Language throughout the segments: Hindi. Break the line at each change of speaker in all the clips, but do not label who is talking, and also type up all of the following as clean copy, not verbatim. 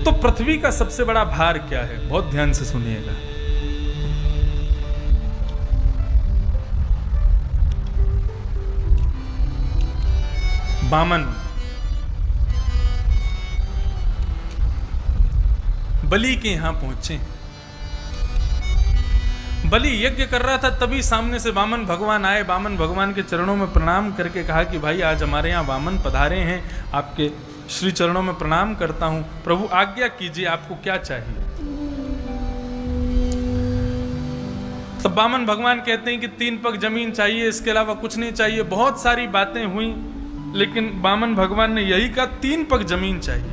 तो पृथ्वी का सबसे बड़ा भार क्या है? बहुत ध्यान से सुनिएगा। वामन बलि के यहां पहुंचे। बलि यज्ञ कर रहा था, तभी सामने से वामन भगवान आए। वामन भगवान के चरणों में प्रणाम करके कहा कि भाई आज हमारे यहाँ वामन पधारे हैं, आपके श्री चरणों में प्रणाम करता हूं, प्रभु आज्ञा कीजिए, आपको क्या चाहिए? तब वामन भगवान कहते हैं कि 3 पग जमीन चाहिए, इसके अलावा कुछ नहीं चाहिए। बहुत सारी बातें हुई, लेकिन वामन भगवान ने यही कहा 3 पग जमीन चाहिए।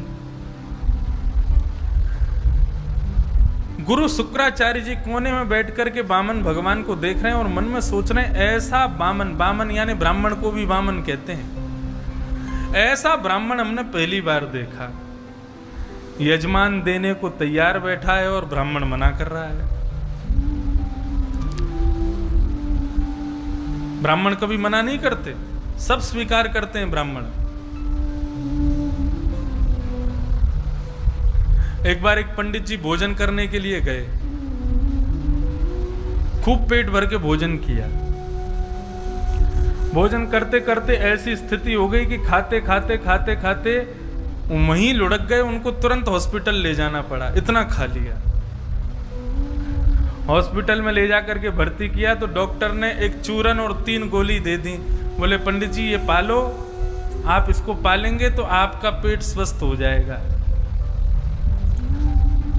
गुरु शुक्राचार्य जी कोने में बैठ करके वामन भगवान को देख रहे हैं और मन में सोच रहे हैं, ऐसा वामन, वामन यानी ब्राह्मण को भी वामन कहते हैं, ऐसा ब्राह्मण हमने पहली बार देखा। यजमान देने को तैयार बैठा है और ब्राह्मण मना कर रहा है। ब्राह्मण कभी मना नहीं करते, सब स्वीकार करते हैं ब्राह्मण। एक बार एक पंडित जी भोजन करने के लिए गए, खूब पेट भर के भोजन किया। भोजन करते करते ऐसी स्थिति हो गई कि खाते खाते खाते खाते वहीं लुढ़क गए, उनको तुरंत हॉस्पिटल ले जाना पड़ा, इतना खा लिया। हॉस्पिटल में ले जाकर के भर्ती किया तो डॉक्टर ने एक चूरन और 3 गोली दे दी। बोले पंडित जी ये पालो, आप इसको पालेंगे तो आपका पेट स्वस्थ हो जाएगा।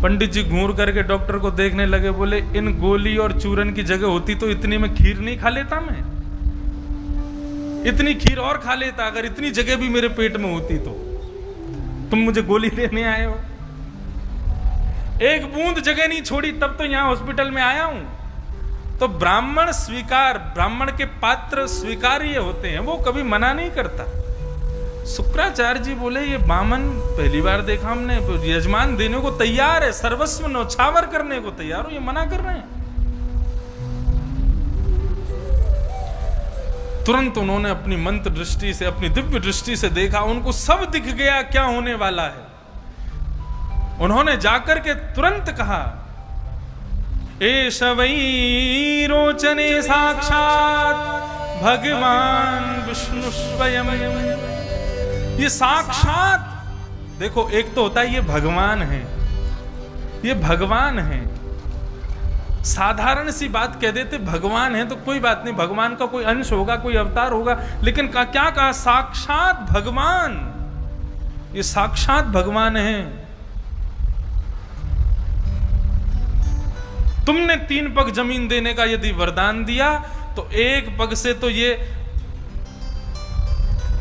पंडित जी घूर करके डॉक्टर को देखने लगे, बोले इन गोली और चूरन की जगह होती तो इतनी में खीर नहीं खा लेता मैं, इतनी खीर और खा लेता अगर इतनी जगह भी मेरे पेट में होती तो। तुम मुझे गोली देने आए हो, एक बूंद जगह नहीं छोड़ी, तब तो यहां हॉस्पिटल में आया हूं। तो ब्राह्मण स्वीकार, ब्राह्मण के पात्र स्वीकार्य होते हैं, वो कभी मना नहीं करता। शुक्राचार्य जी बोले ये वामन पहली बार देखा हमने, यजमान देने को तैयार है, सर्वस्व नौछावर करने को तैयार हो, ये मना कर रहे हैं। तुरंत उन्होंने अपनी मंत्र दृष्टि से, अपनी दिव्य दृष्टि से देखा, उनको सब दिख गया क्या होने वाला है। उन्होंने जाकर के तुरंत कहा, एष वै रोचने साक्षात भगवान विष्णु स्वयं। ये साक्षात, देखो एक तो होता है ये भगवान है, ये भगवान है। साधारण सी बात कह देते भगवान है तो कोई बात नहीं, भगवान का कोई अंश होगा, कोई अवतार होगा, लेकिन क्या कहा, साक्षात भगवान, ये साक्षात भगवान है। तुमने 3 पग जमीन देने का यदि वरदान दिया तो 1 पग से तो ये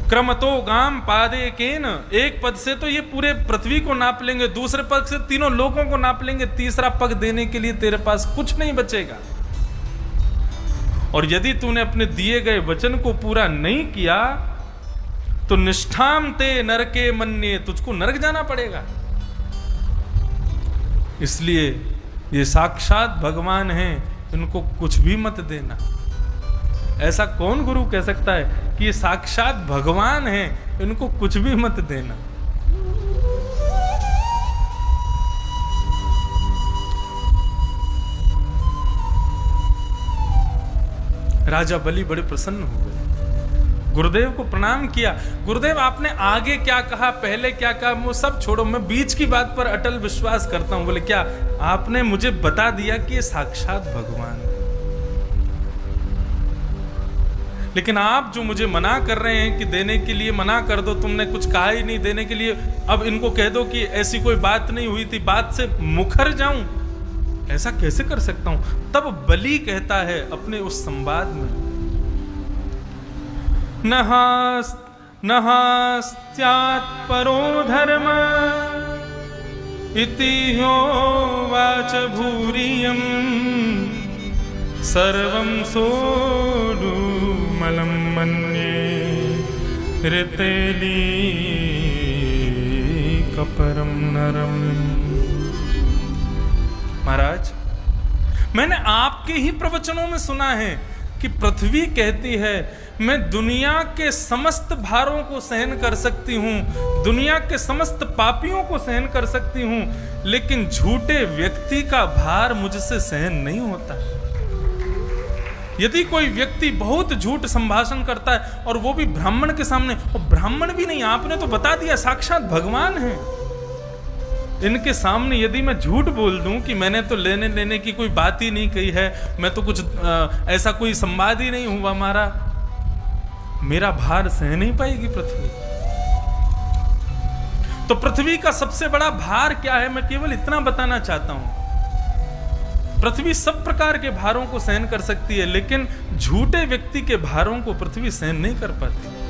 क्रमतो गाम पादे केन, 1 पद से तो ये पूरे पृथ्वी को नाप लेंगे, दूसरे पग से तीनों लोगों को नाप लेंगे, तीसरा पग देने के लिए तेरे पास कुछ नहीं बचेगा। और यदि तूने अपने दिए गए वचन को पूरा नहीं किया तो निष्ठाम ते नरके मन्ये, तुझको नरक जाना पड़ेगा। इसलिए ये साक्षात भगवान हैं, इनको कुछ भी मत देना। ऐसा कौन गुरु कह सकता है कि ये साक्षात भगवान हैं, इनको कुछ भी मत देना। राजा बलि बड़े प्रसन्न हो गए, गुरुदेव को प्रणाम किया। गुरुदेव आपने आगे क्या कहा, पहले क्या कहा, वो सब छोड़ो, मैं बीच की बात पर अटल विश्वास करता हूं। बोले क्या? आपने मुझे बता दिया कि ये साक्षात भगवान है, लेकिन आप जो मुझे मना कर रहे हैं कि देने के लिए मना कर दो, तुमने कुछ कहा ही नहीं देने के लिए, अब इनको कह दो कि ऐसी कोई बात नहीं हुई थी, बात से मुखर जाऊं, ऐसा कैसे कर सकता हूं? तब बलि कहता है अपने उस संवाद में, नहास्त्यात् परो धर्म इति होवाच भूरियम् सर्वं सोऽनुमलं मन्ये ऋतेली कपरम नरम। महाराज, मैंने आपके ही प्रवचनों में सुना है कि पृथ्वी कहती है मैं दुनिया के समस्त भारों को सहन कर सकती हूं, दुनिया के समस्त पापियों को सहन कर सकती हूं, लेकिन झूठे व्यक्ति का भार मुझसे सहन नहीं होता। यदि कोई व्यक्ति बहुत झूठ संभाषण करता है और वो भी ब्राह्मण के सामने, और ब्राह्मण भी नहीं, आपने तो बता दिया साक्षात भगवान है, इनके सामने यदि मैं झूठ बोल दूं कि मैंने तो लेने देने की कोई बात ही नहीं कही है, मैं तो कुछ ऐसा कोई संवाद ही नहीं हुआ हमारा, मेरा भार सह नहीं पाएगी पृथ्वी। तो पृथ्वी का सबसे बड़ा भार क्या है, मैं केवल इतना बताना चाहता हूं। पृथ्वी सब प्रकार के भारों को सहन कर सकती है, लेकिन झूठे व्यक्ति के भारों को पृथ्वी सहन नहीं कर पाती।